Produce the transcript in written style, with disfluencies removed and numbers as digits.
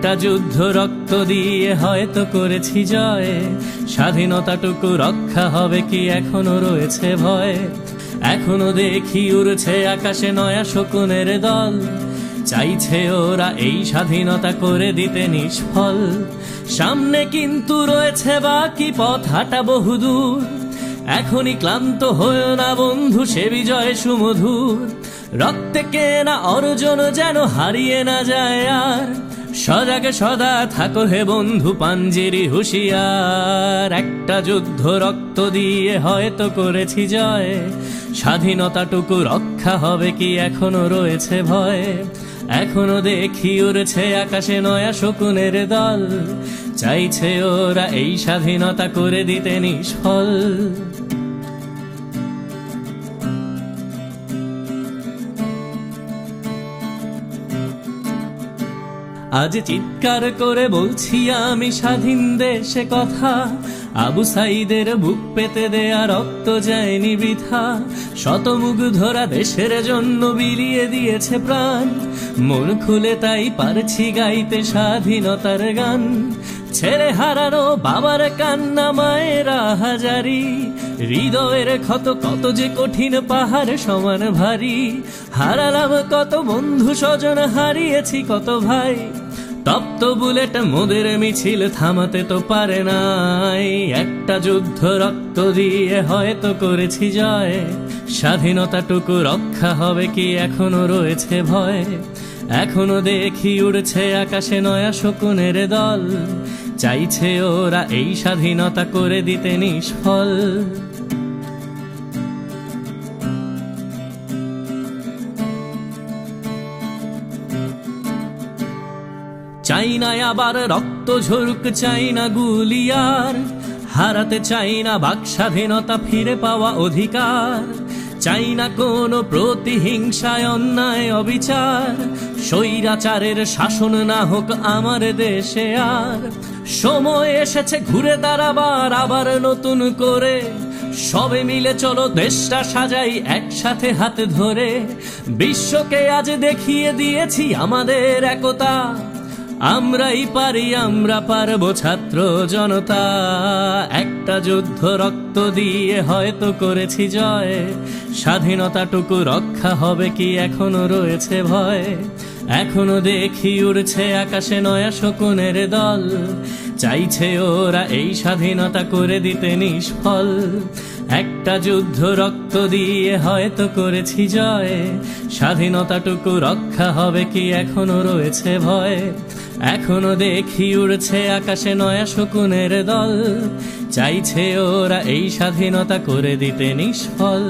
একটা যুদ্ধ রক্ত দিয়ে হয়তো করেছি জয়, স্বাধীনতাটুকু রক্ষা হবে কি এখনো রয়েছে ভয়। এখনো দেখি উড়ছে আকাশে নয়া শকুনের দল, চাইছে ওরা এই স্বাধীনতা করে দিতে নিষ্ফল। সামনে কিন্তু রয়েছে বাকি পথ হাঁটা বহুদূর, এখনই ক্লান্ত হয়েও না বন্ধু, সে বিজয় সুমধুর। রক্তে কেনা অর্জন যেন হারিয়ে না যায় আর, সজাগে সদা থাকো হে বন্ধু পাঞ্জেরি হুঁশিয়ার। একটা যুদ্ধ রক্ত দিয়ে হয়তো করেছি জয়, স্বাধীনতাটুকু রক্ষা হবে কি এখনো রয়েছে ভয়। এখনো দেখি উড়ছে আকাশে নয়া শকুনের দল, চাইছে ওরা এই স্বাধীনতা করে দিতে নিষ্ফল। আজ চিৎকার করে বলছি আমি স্বাধীন দেশে কথা, আবু সাইদের বুক পেতে দেয়া রক্ত যায়নি বৃথা। শতমুগ্ধরা দেশের জন্য বিলিয়ে দিয়েছে প্রাণ, মন খুলে তাই পারছি গাইতে স্বাধীনতার গান। ছেড়ে হারানো বাবার কান্না, মায়ের হাজারি, হৃদয়ের ক্ষত কত যে কঠিন পাহাড় সমান ভারী। হারালাম কত বন্ধু স্বজন, হারিয়েছি কত ভাই, তপ্ত বুলেট মোদের মিছিল থামাতে তো পারে নাই। একটা যুদ্ধ রক্ত দিয়ে হয়তো করেছি জয়, স্বাধীনতাটুকু রক্ষা হবে কি এখনো রয়েছে ভয়। এখনো দেখি উড়ছে আকাশে নয়া শকুনের দল, চাইছে ওরা এই স্বাধীনতা করে দিতে নিষ্ফল। চাই না আবার রক্ত ঝরুক, চাই না গুলিয়ার, হারাতে চাই না বাক স্বাধীনতা, ফিরে পাওয়া অধিকার। চাই না কোনো প্রতিহিংসায় অন্যায় অবিচার, স্বৈরাচারের শাসন না হোক আমার দেশে আর। সময় এসেছে ঘুরে দাঁড়াবার আবার নতুন করে, সবে মিলে চলো দেশটা সাজাই একসাথে হাতে ধরে। বিশ্বকে আজ দেখিয়ে দিয়েছি আমাদের একতা, আমরাই পারি, আমরা পারবো ছাত্র জনতা। একটা যুদ্ধ রক্ত দিয়ে হয়তো করেছি জয়, স্বাধীনতাটুকু রক্ষা হবে কি এখনো রয়েছে ভয়। এখনো দেখি উড়ছে আকাশে নয়া শকুনের দল, চাইছে ওরা এই স্বাধীনতা করে দিতে নিষ্ফল। একটা যুদ্ধ রক্ত দিয়ে হয়তো করেছি জয়, স্বাধীনতাটুকু রক্ষা হবে কি এখনো রয়েছে ভয়। এখনো দেখি উড়ছে আকাশে নয়া শকুনের দল, চাইছে ওরা এই স্বাধীনতা করে দিতে নিষ্ফল।